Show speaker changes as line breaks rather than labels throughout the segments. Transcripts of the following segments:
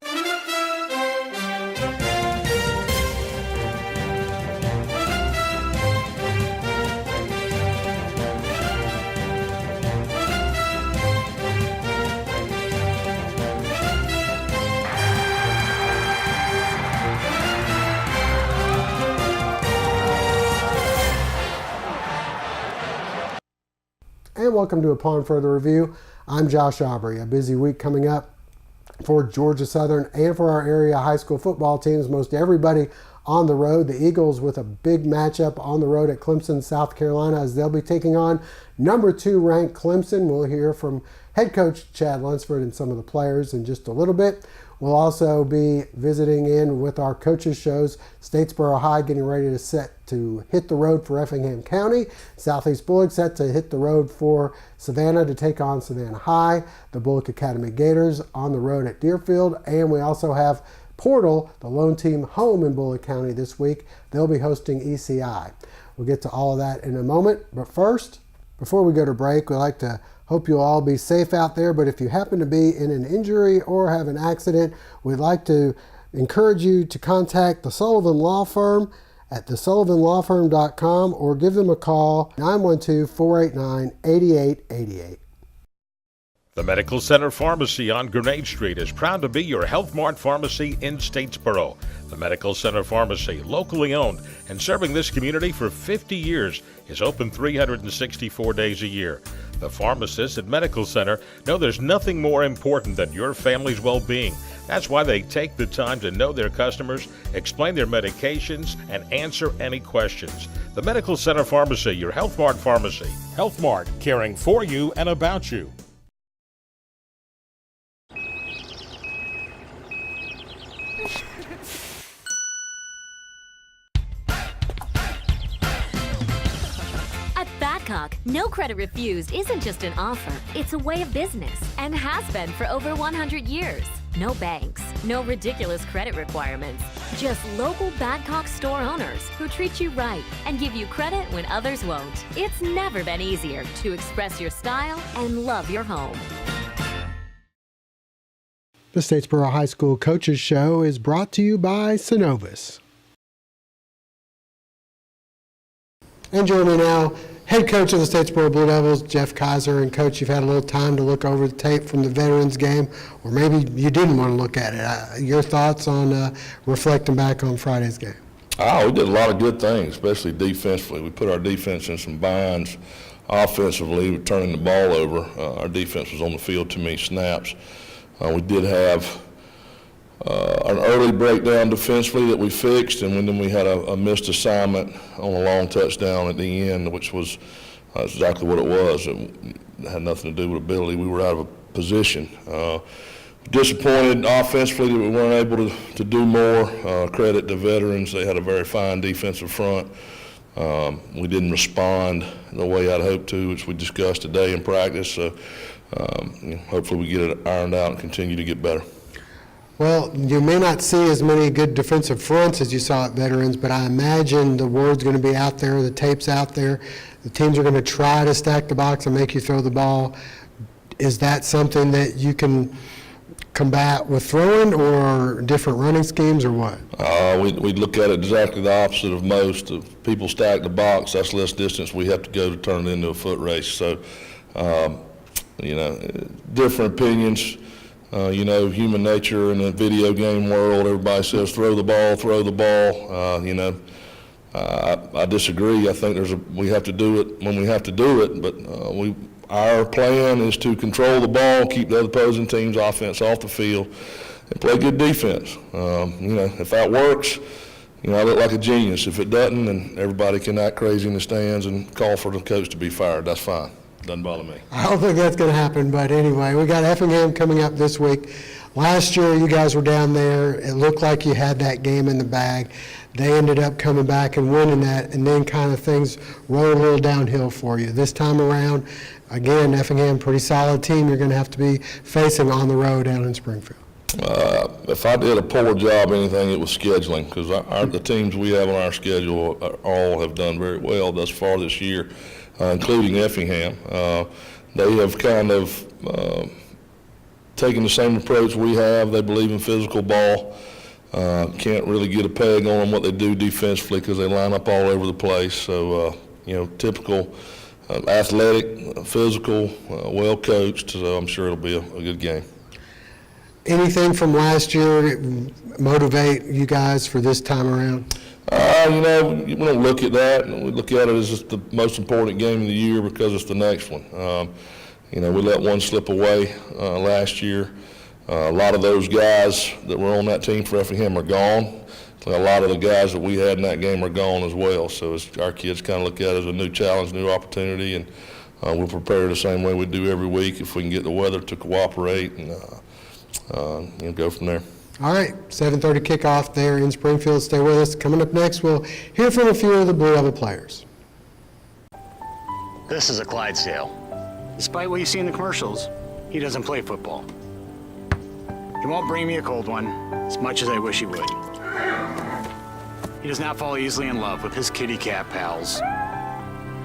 And welcome to Upon Further Review. I'm Josh Aubrey. A busy week coming up for Georgia Southern and for our area high school football teams. Most everybody on the road. The Eagles with a big matchup on the road at Clemson, South Carolina, as they'll be taking on number 2 ranked Clemson. We'll hear from head coach Chad Lunsford and some of the players in just a little bit. We'll also be visiting in with our coaches shows. Statesboro High getting ready to hit the road for Effingham County. Southeast Bulloch set to hit the road for Savannah to take on Savannah High. The Bulloch Academy Gators on the road at Deerfield. And we also have Portal, the lone team home in Bulloch County this week. They'll be hosting ECI. We'll get to all of that in a moment. But first, before we go to break, we'd like to hope you'll all be safe out there, but if you happen to be in an injury or have an accident, we'd like to encourage you to contact the Sullivan Law Firm at thesullivanlawfirm.com or give them a call, 912-489-8888.
The Medical Center Pharmacy on Grenade Street is proud to be your Health Mart pharmacy in Statesboro. The Medical Center Pharmacy, locally owned and serving this community for 50 years, is open 364 days a year. The pharmacists at Medical Center know there's nothing more important than your family's well-being. That's why they take the time to know their customers, explain their medications, and answer any questions. The Medical Center Pharmacy, your Health Mart pharmacy. Health Mart, caring for you and about you.
No credit refused isn't just an offer, it's a way of business and has been for over 100 years. No banks, no ridiculous credit requirements, just local Badcock store owners who treat you right and give you credit when others won't. It's never been easier to express your style and love your home.
The Statesboro High School Coaches Show is brought to you by Synovus. And joining me now, head coach of the Statesboro Blue Devils, Jeff Kaiser. And Coach, you've had a little time to look over the tape from the Veterans game, or maybe you didn't want to look at it. Your thoughts on reflecting back on Friday's game?
We did a lot of good things, especially defensively. We put our defense in some binds. Offensively, we're turning the ball over. Our defense was on the field too many snaps. We did have an early breakdown defensively that we fixed, and then we had a missed assignment on a long touchdown at the end, which was exactly what it was. It had nothing to do with ability. We were out of a position. Disappointed offensively that we weren't able to do more. Credit to veterans. They had a very fine defensive front. We didn't respond the way I'd hoped to, which we discussed today in practice. So hopefully we get it ironed out and continue to get better.
Well, you may not see as many good defensive fronts as you saw at Veterans, but I imagine the word's going to be out there, the tape's out there. The teams are going to try to stack the box and make you throw the ball. Is that something that you can combat with throwing or different running schemes or what?
We'd look at it exactly the opposite of most. If people stack the box, that's less distance we have to go to turn it into a foot race. So, different opinions. Human nature in the video game world, everybody says throw the ball, throw the ball. I disagree. I think we have to do it when we have to do it, but our plan is to control the ball, keep the other opposing team's offense off the field, and play good defense. If that works, I look like a genius. If it doesn't, then everybody can act crazy in the stands and call for the coach to be fired. That's fine. Doesn't bother me.
I don't think that's going to happen, but anyway, we got Effingham coming up this week. Last year, you guys were down there. It looked like you had that game in the bag. They ended up coming back and winning that, and then kind of things rolled a little downhill for you. This time around, again, Effingham, pretty solid team you're going to have to be facing on the road down in Springfield.
If I did a poor job anything, it was scheduling, because the teams we have on our schedule all have done very well thus far this year. Including Effingham. They have kind of taking the same approach we have. They believe in physical ball. Can't really get a peg on them what they do defensively because they line up all over the place. So, typical athletic, physical, well coached. So I'm sure it'll be a good game.
Anything from last year motivate you guys for this time around?
We don't look at that. We look at it as just the most important game of the year because it's the next one. We let one slip away last year. A lot of those guys that were on that team for Effingham are gone. A lot of the guys that we had in that game are gone as well. So our kids kind of look at it as a new challenge, new opportunity, and we'll prepare the same way we do every week if we can get the weather to cooperate and go from there.
All right, 7:30 kickoff there in Springfield. Stay with us. Coming up next, we'll hear from a few of the Blue Devil players.
This is a Clydesdale. Despite what you see in the commercials, he doesn't play football. He won't bring me a cold one, as much as I wish he would. He does not fall easily in love with his kitty cat pals,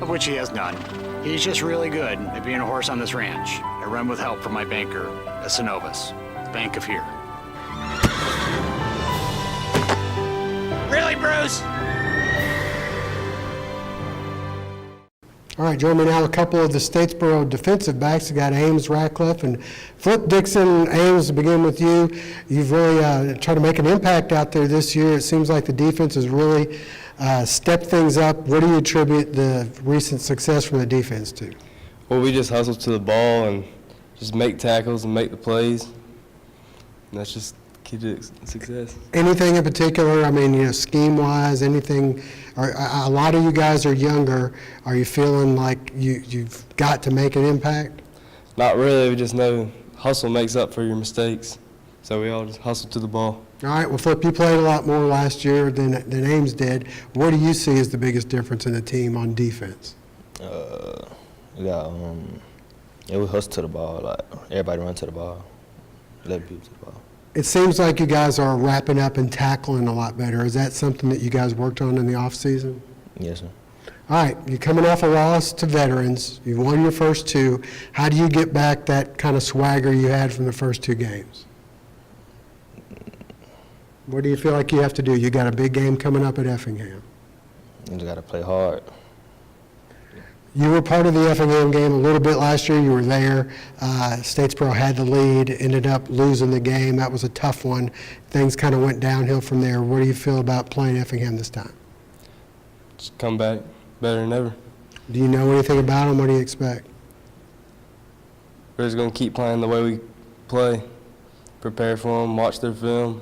of which he has none. He's just really good at being a horse on this ranch. I run with help from my banker at Synovus, the bank of here. Really, Bruce?
All right, join me now a couple of the Statesboro defensive backs. We got Ames, Ratcliffe, and Flip Dixon. Ames, to begin with you, you've really tried to make an impact out there this year. It seems like the defense has really stepped things up. What do you attribute the recent success from the defense to?
Well, we just hustle to the ball and just make tackles and make the plays. And that's just key to success.
Anything in particular? I mean, scheme-wise, anything? A lot of you guys are younger. Are you feeling like you've got to make an impact?
Not really. We just know hustle makes up for your mistakes. So we all just hustle to the ball.
All right. Well, Flip, you played a lot more last year than Ames did. What do you see as the biggest difference in the team on defense?
We hustle to the ball. Like everybody run to the ball, let people to the ball.
It seems like you guys are wrapping up and tackling a lot better. Is that something that you guys worked on in the off season?
Yes, sir.
All right, you're coming off a loss to veterans. You won your first two. How do you get back that kind of swagger you had from the first two games? What do you feel like you have to do? You got a big game coming up at Effingham.
You just got to play hard.
You were part of the Effingham game a little bit last year. You were there. Statesboro had the lead, ended up losing the game. That was a tough one. Things kind of went downhill from there. What do you feel about playing Effingham this time?
Just come back better than ever.
Do you know anything about them? What do you expect?
We're just going to keep playing the way we play, prepare for them, watch their film,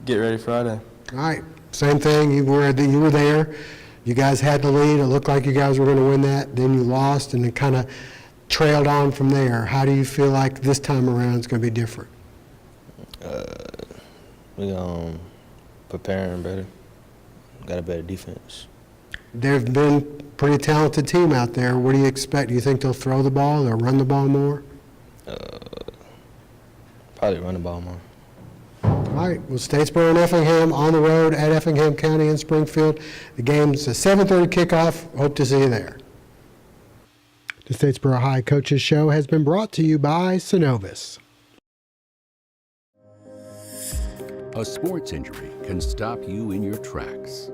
get ready Friday.
All right, same thing. You were there. You guys had the lead. It looked like you guys were going to win that. Then you lost and it kind of trailed on from there. How do you feel like this time around it's going to be different?
We preparing better. Got a better defense.
They've been a pretty talented team out there. What do you expect? Do you think they'll throw the ball or run the ball more?
Probably run the ball more.
All right, well, Statesboro and Effingham on the road at Effingham County in Springfield. The game's a 7:30 kickoff. Hope to see you there. The Statesboro High Coaches Show has been brought to you by Synovus.
A sports injury can stop you in your tracks.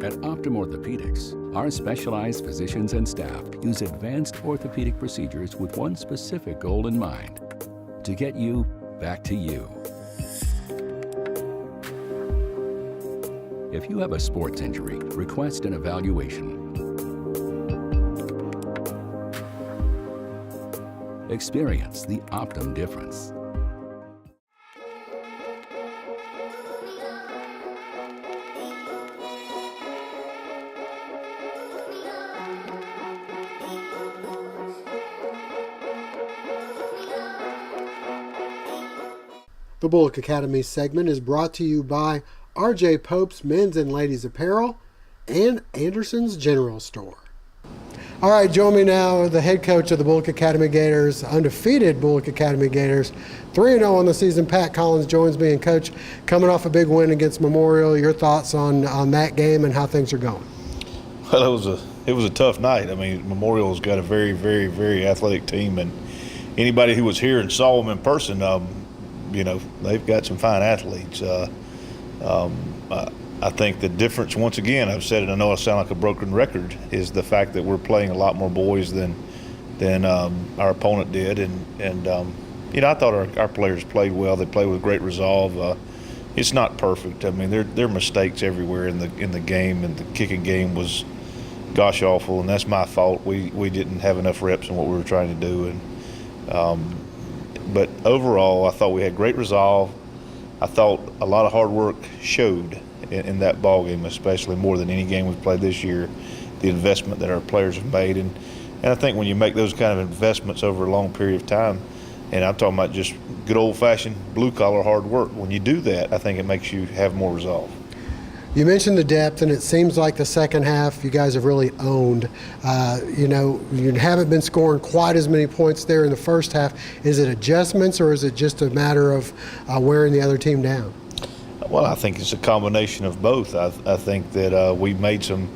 At Optum Orthopedics, our specialized physicians and staff use advanced orthopedic procedures with one specific goal in mind: to get you back to you. If you have a sports injury, request an evaluation. Experience the Optum difference.
The Bulloch Academy segment is brought to you by R.J. Pope's Men's and Ladies Apparel and Anderson's General Store. All right, join me now, the head coach of the Bulloch Academy Gators, undefeated Bulloch Academy Gators, 3-0 on the season. Pat Collins joins me. And Coach, coming off a big win against Memorial, your thoughts on that game and how things are going?
Well, it was a tough night. I mean, Memorial's got a very, very, very athletic team, and anybody who was here and saw them in person, you know, they've got some fine athletes. I think the difference, once again, I've said it, I know I sound like a broken record, is the fact that we're playing a lot more boys than our opponent did. And you know, I thought our players played well. They played with great resolve. It's not perfect. I mean, there are mistakes everywhere in the game, and the kicking game was gosh awful, and that's my fault. We didn't have enough reps in what we were trying to do. But overall, I thought we had great resolve. I thought a lot of hard work showed in that ball game, especially more than any game we've played this year, the investment that our players have made. And I think when you make those kind of investments over a long period of time, and I'm talking about just good old-fashioned blue-collar hard work, when you do that, I think it makes you have more resolve.
You mentioned the depth, and it seems like the second half you guys have really owned. You know, you haven't been scoring quite as many points there in the first half. Is it adjustments, or is it just a matter of wearing the other team down?
Well, I think it's a combination of both. I think that we made some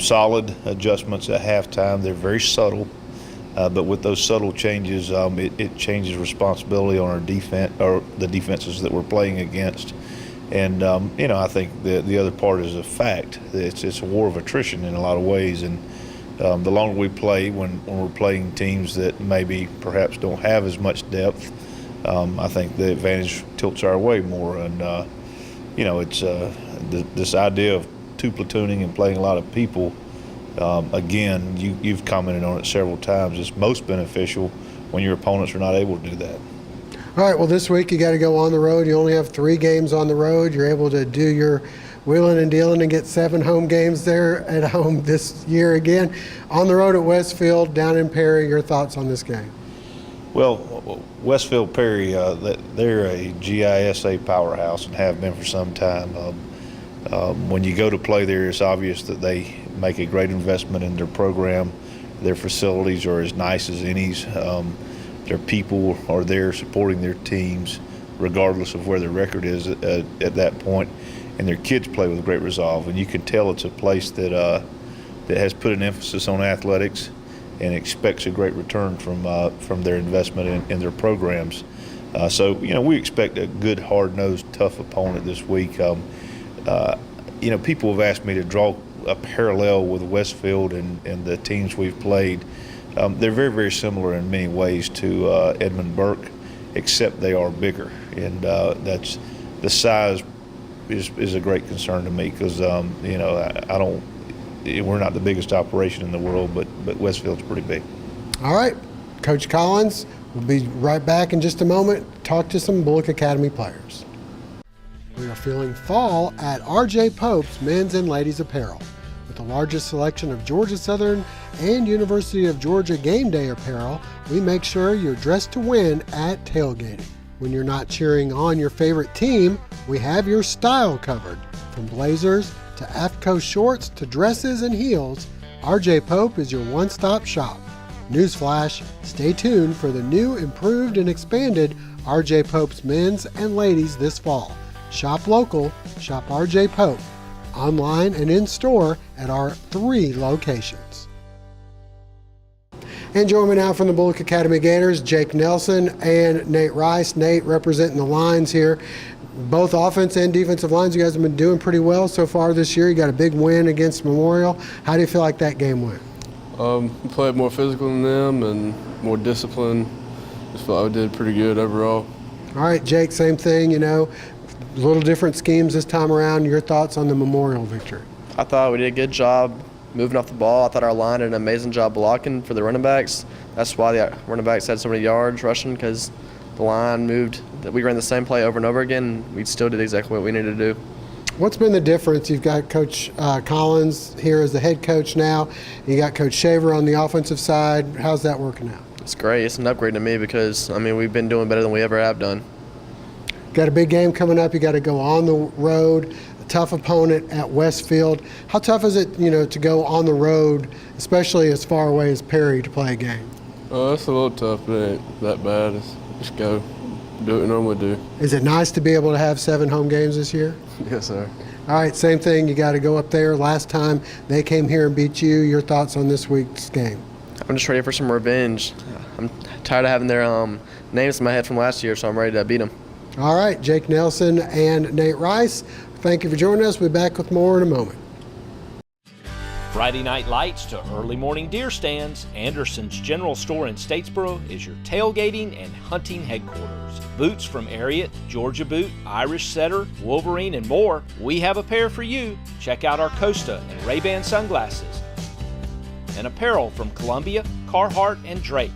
solid adjustments at halftime. They're very subtle, but with those subtle changes, it changes responsibility on our defense, or the defenses that we're playing against. And you know, I think the other part is a fact. It's a war of attrition in a lot of ways, and the longer we play, when we're playing teams that maybe perhaps don't have as much depth, I think the advantage tilts our way more. And you know, it's this idea of two platooning and playing a lot of people. Again, you've commented on it several times. It's most beneficial when your opponents are not able to do that.
All right, well, this week you got to go on the road. You only have 3 games on the road. You're able to do your wheeling and dealing and get 7 home games there at home this year again. On the road at Westfield, down in Perry, your thoughts on this game?
Well, Westfield Perry, they're a GISA powerhouse and have been for some time. When you go to play there, it's obvious that they make a great investment in their program. Their facilities are as nice as any's. Their people are there supporting their teams regardless of where their record is at that point, and their kids play with great resolve. And you can tell it's a place that has put an emphasis on athletics and expects a great return from their investment in their programs. So, you know, we expect a good, hard-nosed, tough opponent this week. You know, people have asked me to draw a parallel with Westfield and the teams we've played. They're very, very similar in many ways to Edmund Burke, except they are bigger, and that's the size is a great concern to me, because you know, we're not the biggest operation in the world, but Westfield's pretty big. All
right, Coach Collins, we'll be right back in just a moment. Talk to some Bulloch Academy players. We are feeling fall at R.J. Pope's men's and ladies apparel. With the largest selection of Georgia Southern and University of Georgia game day apparel, we make sure you're dressed to win at tailgating. When you're not cheering on your favorite team, we have your style covered. From blazers to AFCO shorts to dresses and heels, R.J. Pope is your one-stop shop. Newsflash, stay tuned for the new, improved, and expanded R.J. Pope's men's and ladies this fall. Shop local, shop R.J. Pope. Online and in store at our 3 locations. And join me now from the Bulloch Academy Gators, Jake Nelson and Nate Rice. Nate representing the lines here. Both offense and defensive lines, you guys have been doing pretty well so far this year. You got a big win against Memorial. How do you feel like that game went?
We played more physical than them and more disciplined. Just felt like we did pretty good overall.
All right, Jake, same thing, you know. A little different schemes this time around. Your thoughts on the Memorial victory?
I thought we did a good job moving off the ball. I thought our line did an amazing job blocking for the running backs. That's why the running backs had so many yards rushing, because the line moved. We ran the same play over and over again, and we still did exactly what we needed to do.
What's been the difference? You've got Coach Collins here as the head coach now. You got Coach Shaver on the offensive side. How's that working out?
It's great. It's an upgrade to me because, I mean, we've been doing better than we ever have done.
Got a big game coming up. You got to go on the road, a tough opponent at Westfield. How tough is it, you know, to go on the road, especially as far away as Perry, to play a game?
It's a little tough, but it ain't that bad. Just go do what we normally do.
Is it nice to be able to have 7 home games this year?
Yes, sir.
All right, same thing. You got to go up there. Last time they came here and beat you. Your thoughts on this week's game?
I'm just ready for some revenge. I'm tired of having their names in my head from last year, so I'm ready to beat them.
All right, Jake Nelson and Nate Rice, thank you for joining us. We'll be back with more in a moment.
Friday night lights to early morning deer stands, Anderson's General Store in Statesboro is your tailgating and hunting headquarters. Boots from Ariat, Georgia Boot, Irish Setter, Wolverine, and more, we have a pair for you. Check out our Costa and Ray-Ban sunglasses. And apparel from Columbia, Carhartt, and Drake.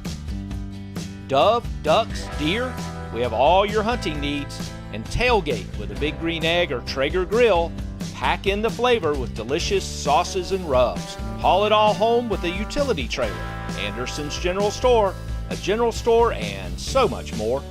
Dove, ducks, deer, we have all your hunting needs. And tailgate with a Big Green Egg or Traeger grill. Pack in the flavor with delicious sauces and rubs. Haul it all home with a utility trailer. Anderson's General Store, a general store, and so much more.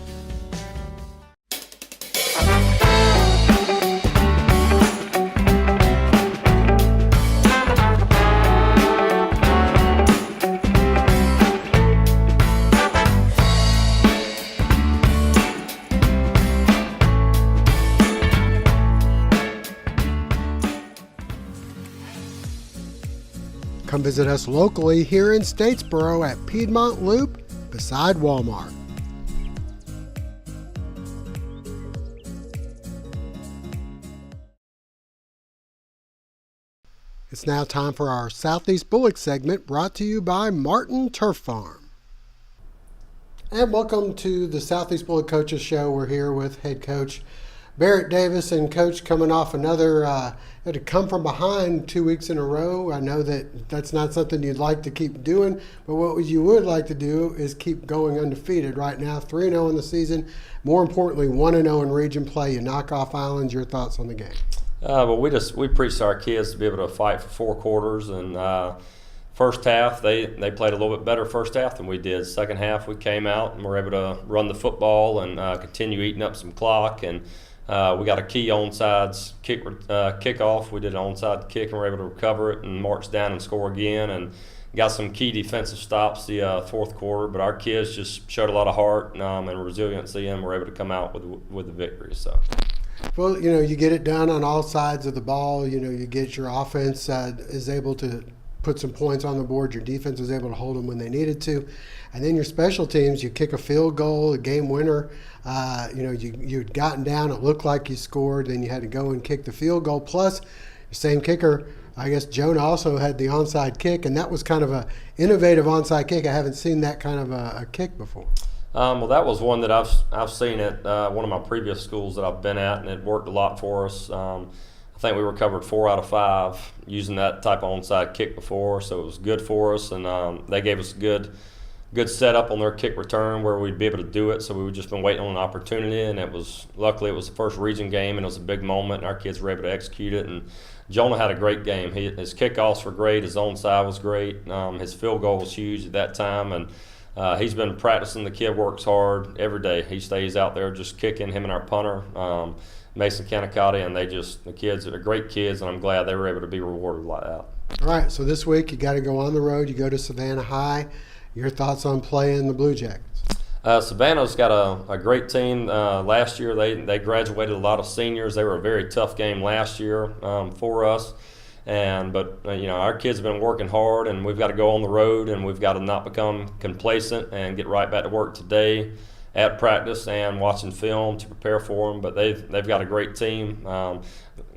Come visit us locally here in Statesboro at Piedmont Loop beside Walmart. It's now time for our Southeast Bulloch segment, brought to you by Martin Turf Farm. And welcome to the Southeast Bulloch Coaches Show. We're here with head coach Barrett Davis, and coach, coming off another had to come from behind 2 weeks in a row. I know that that's not something you'd like to keep doing, but what you would like to do is keep going undefeated. Right now, 3-0 in the season. More importantly, 1-0 in region play. You knock off Islands. Your thoughts on the game?
Well, we preached to our kids to be able to fight for 4 quarters, and first half they played a little bit better first half than we did. Second half we came out and were able to run the football and continue eating up some clock, and we got a key onside kickoff. We did an onside kick and were able to recover it and march down and score again, and got some key defensive stops the fourth quarter. But our kids just showed a lot of heart and resiliency, and were able to come out with the victory. So.
Well, you get it done on all sides of the ball. You get your offense is able to put some points on the board. Your defense was able to hold them when they needed to. And then your special teams, you kick a field goal, a game winner. You'd gotten down, it looked like you scored, then you had to go and kick the field goal. Plus, the same kicker, I guess Jonah also had the onside kick, and that was kind of a innovative onside kick. I haven't seen that kind of a kick before.
Well, that was one that I've seen at one of my previous schools that I've been at, and it worked a lot for us. I think we recovered 4 out of 5 using that type of onside kick before, so it was good for us, and they gave us a good setup on their kick return where we'd be able to do it. So we've just been waiting on an opportunity, and luckily it was the first region game, and it was a big moment, and our kids were able to execute it. And Jonah had a great game. His kickoffs were great, his onside was great, his field goal was huge at that time, and he's been practicing. The kid works hard every day. He stays out there just kicking, him and our punter, Mason Canicotti, and the kids are great kids, and I'm glad they were able to be rewarded like that.
All right, so this week you got to go on the road. You go to Savannah High. Your thoughts on playing the Blue Jackets?
Savannah's got a great team. Last year they graduated a lot of seniors. They were a very tough game last year for us. But our kids have been working hard, and we've got to go on the road, and we've got to not become complacent and get right back to work today at practice and watching film to prepare for them. But they've got a great team,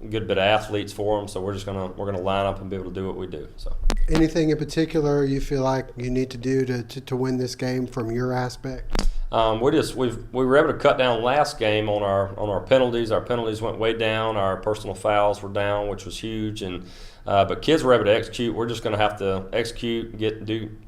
good bit of athletes for them. So we're gonna line up and be able to do what we do. So. Anything
in particular you feel like you need to do to win this game from your aspect?
We were able to cut down last game on our penalties. Our penalties went way down. Our personal fouls were down, which was huge. And but kids were able to execute. We're just going to have to execute,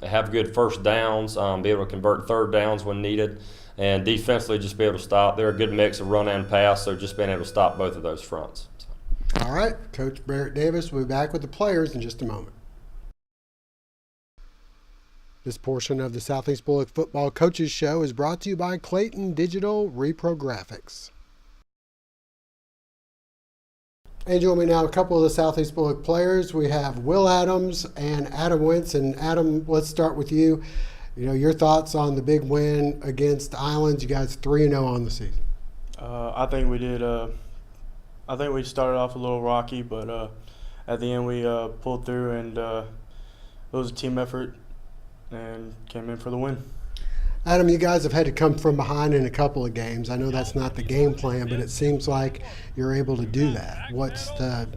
have good first downs, be able to convert third downs when needed, and defensively just be able to stop. They're a good mix of run and pass, so just being able to stop both of those fronts. So.
All right, Coach Barrett Davis will be back with the players in just a moment. This portion of the Southeast Bulloch Football Coaches Show is brought to you by Clayton Digital Reprographics. And join me now, a couple of the Southeast Bulloch players. We have Will Adams and Adam Wentz. And Adam, let's start with you. Your thoughts on the big win against Islands. You guys 3-0 on the season.
I think we did. I think we started off a little rocky, but at the end we pulled through, and it was a team effort. and came in for the win.
Adam, you guys have had to come from behind in a couple of games. I know that's not the game plan, but it seems like you're able to do that. What's the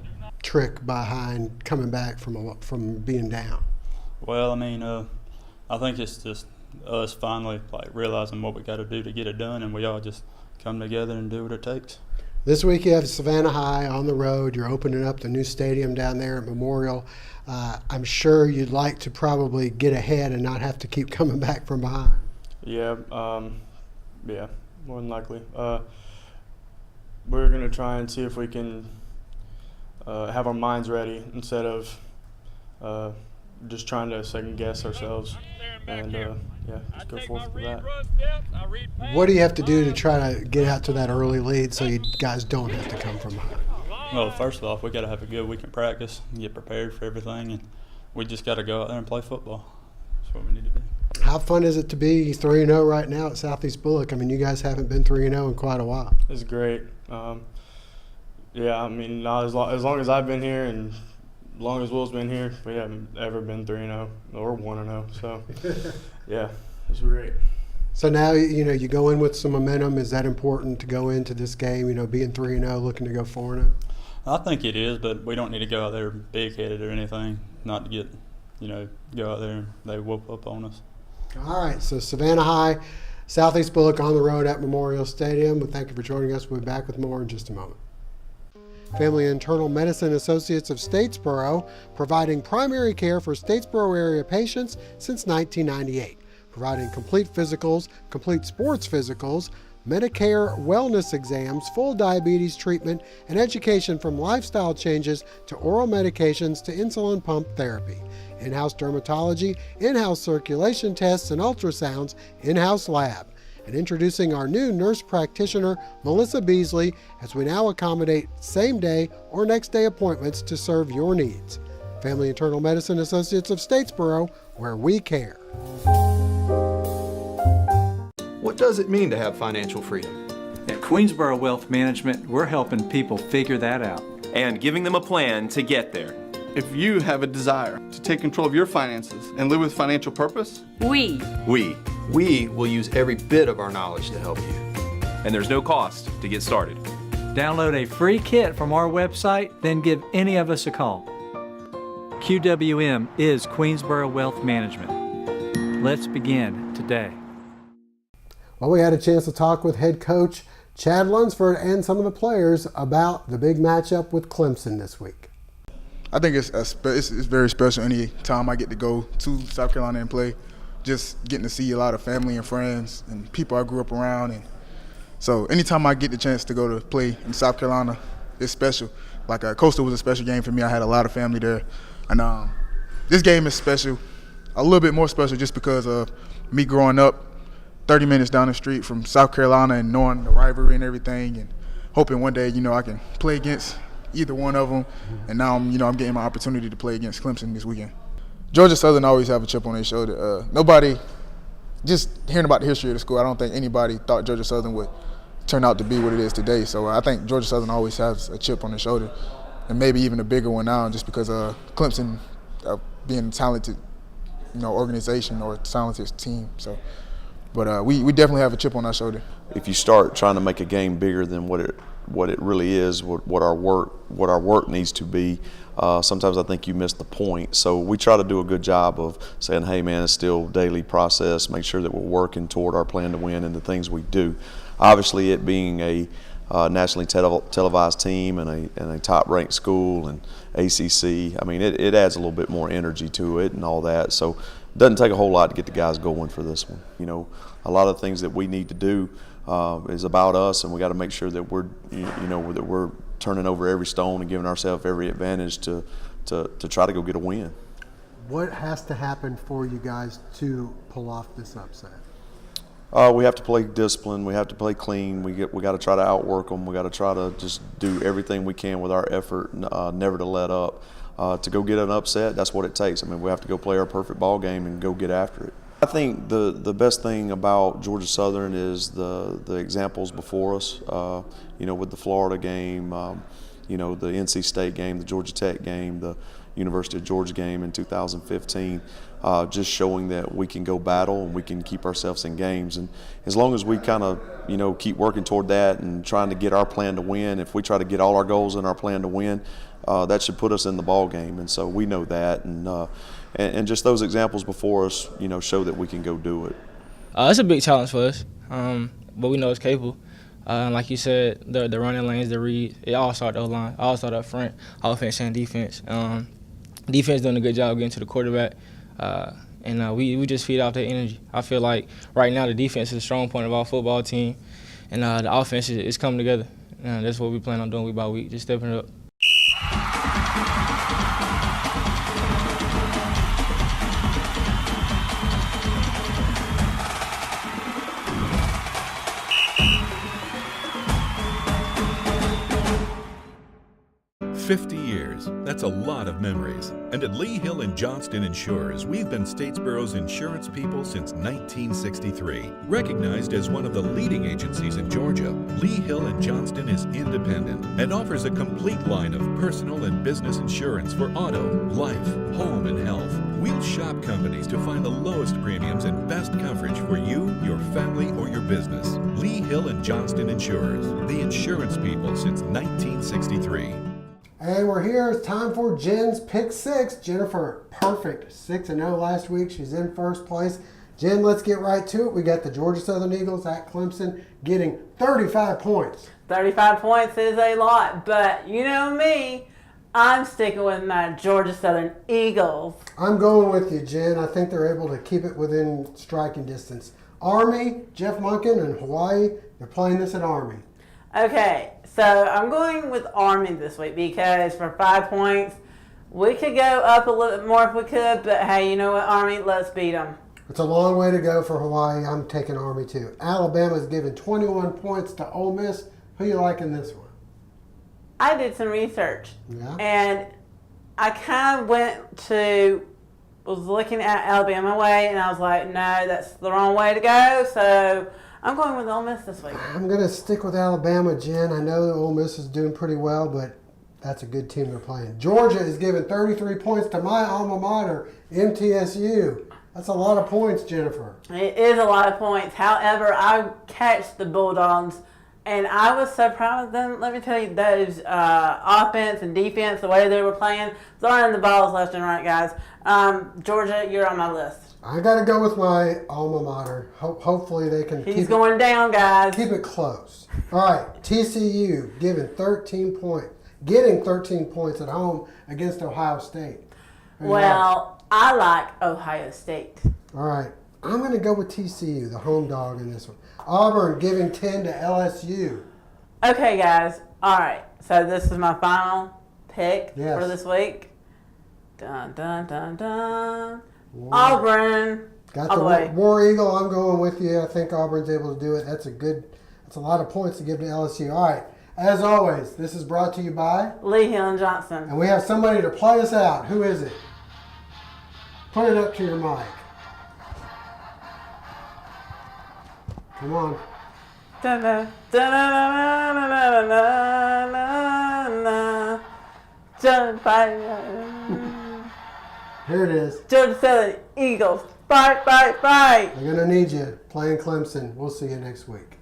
trick behind coming back from being down?
Well, I mean, I think it's just us finally realizing what we got to do to get it done, and we all just come together and do what it takes.
This week you have Savannah High on the road. You're opening up the new stadium down there at Memorial. I'm sure you'd like to probably get ahead and not have to keep coming back from behind.
Yeah, more than likely. We're going to try and see if we can have our minds ready instead of just trying to second guess ourselves, and just go forth with that.
What do you have to do to try to get out to that early lead so you guys don't have to come from behind?
Well, first off, we got to have a good week in practice and get prepared for everything, and we just got to go out there and play football. That's what we need to do.
How fun is it to be 3-0 right now at Southeast Bulloch? I mean, you guys haven't been 3-0 in quite a while.
It's great. I mean, not as long as I've been here and as long as Will's been here, we haven't ever been 3-0 or 1-0. So, yeah, it's great.
So now, you go in with some momentum. Is that important to go into this game, being 3-0, looking to go 4-0?
I think it is, but we don't need to go out there big-headed or anything, not to get, go out there and they whoop up on us.
All right, so Savannah High, Southeast Bulloch on the road at Memorial Stadium. Well, thank you for joining us. We'll be back with more in just a moment. Family Internal Medicine Associates of Statesboro, providing primary care for Statesboro area patients since 1998, providing complete physicals, complete sports physicals, Medicare wellness exams, full diabetes treatment, and education from lifestyle changes to oral medications to insulin pump therapy. In-house dermatology, in-house circulation tests and ultrasounds, in-house lab. And introducing our new nurse practitioner, Melissa Beasley, as we now accommodate same-day or next-day appointments to serve your needs. Family Internal Medicine Associates of Statesboro, where we care.
What does it mean to have financial freedom?
At Queensboro Wealth Management, we're helping people figure that out.
And giving them a plan to get there.
If you have a desire to take control of your finances and live with financial purpose,
we
will use every bit of our knowledge to help you.
And there's no cost to get started.
Download a free kit from our website, then give any of us a call. QWM is Queensboro Wealth Management. Let's begin today.
Well, we had a chance to talk with head coach Chad Lunsford and some of the players about the big matchup with Clemson this week.
I think it's very special any time I get to go to South Carolina and play. Just getting to see a lot of family and friends and people I grew up around. And so anytime I get the chance to go to play in South Carolina, it's special. Like Coastal was a special game for me. I had a lot of family there. And this game is special, a little bit more special just because of me growing up 30 minutes down the street from South Carolina and knowing the rivalry and everything and hoping one day, I can play against either one of them. And now I'm getting my opportunity to play against Clemson this weekend. Georgia Southern always have a chip on their shoulder. Nobody, just hearing about the history of the school, I don't think anybody thought Georgia Southern would turn out to be what it is today. So I think Georgia Southern always has a chip on their shoulder, and maybe even a bigger one now just because Clemson being a talented, organization or a talented team. So, but we definitely have a chip on our shoulder.
If you start trying to make a game bigger than what it really is, what our work needs to be, sometimes I think you miss the point. So we try to do a good job of saying, hey man, it's still a daily process, make sure that we're working toward our plan to win and the things we do. Obviously it being a nationally televised team and a top-ranked school and ACC, I mean it adds a little bit more energy to it and all that. So it doesn't take a whole lot to get the guys going for this one. A lot of the things that we need to do is about us, and we got to make sure that we're turning over every stone and giving ourselves every advantage to try to go get a win.
What has to happen for you guys to pull off this upset?
We have to play discipline. We have to play clean. We got to try to outwork them. We got to try to just do everything we can with our effort, never to let up. To go get an upset, that's what it takes. I mean, we have to go play our perfect ball game and go get after it. I think the best thing about Georgia Southern is the examples before us, with the Florida game, the NC State game, the Georgia Tech game, the University of Georgia game in 2015. just showing that we can go battle and we can keep ourselves in games. And as long as we kind of, keep working toward that and trying to get our plan to win, if we try to get all our goals in our plan to win, that should put us in the ball game. And so we know that. And just those examples before us, show that we can go do it.
It's a big challenge for us, but we know it's capable. Like you said, the running lanes, the read, it all started O-line, all started up front, offense and defense. Defense doing a good job getting to the quarterback, and we just feed off that energy. I feel like right now the defense is a strong point of our football team, and the offense is coming together. That's what we plan on doing week by week, just stepping it up.
50 years, that's a lot of memories. And at Lee Hill & Johnston Insurers, we've been Statesboro's insurance people since 1963. Recognized as one of the leading agencies in Georgia, Lee Hill & Johnston is independent and offers a complete line of personal and business insurance for auto, life, home, and health. We'll shop companies to find the lowest premiums and best coverage for you, your family, or your business. Lee Hill & Johnston Insurers, the insurance people since 1963.
And we're here. It's time for Jen's Pick 6. Jennifer, perfect 6-0 last week. She's in first place. Jen, let's get right to it. We got the Georgia Southern Eagles at Clemson getting 35 points.
35 points is a lot, but you know me, I'm sticking with my Georgia Southern Eagles.
I'm going with you, Jen. I think they're able to keep it within striking distance. Army, Jeff Monken, and Hawaii, they're playing this at Army.
Okay, so I'm going with Army this week because for 5 points, we could go up a little bit more if we could, but hey, you know what, Army, let's beat them.
It's a long way to go for Hawaii. I'm taking Army too. Alabama's given 21 points to Ole Miss. Who you like in this one?
I did some research,
Yeah.
and I kind of was looking at Alabama way, and I was like, no, that's the wrong way to go, so I'm going with Ole Miss this week.
I'm going to stick with Alabama, Jen. I know that Ole Miss is doing pretty well, but that's a good team they're playing. Georgia is giving 33 points to my alma mater, MTSU. That's a lot of points, Jennifer.
It is a lot of points. However, I catch the Bulldogs, and I was so proud of them. Let me tell you, those offense and defense, the way they were playing, throwing the balls left and right, guys. Georgia, you're on my list.
I got to go with my alma mater. Hopefully they can
He's going down, guys.
Keep it close. All right, TCU getting 13 points at home against Ohio State.
Well, I like Ohio State.
All right, I'm going to go with TCU, the home dog in this one. Auburn giving 10 to LSU.
Okay, guys. All right, so this is my final pick for this week. Dun, dun, dun, dun. Auburn.
Got
all
the
the way.
War Eagle. I'm going with you. I think Auburn's able to do it. That's a lot of points to give to LSU. All right. As always, this is brought to you by
Lee Hill & Johnston.
And we have somebody to play us out. Who is it? Put it up to your mic. Come on.
Dun, dun, dun, dun, dun, dun, dun, dun, dun, dun, dun.
Here it is.
Georgia Southern Eagles. Fight, fight, fight.
They're going to need you playing Clemson. We'll see you next week.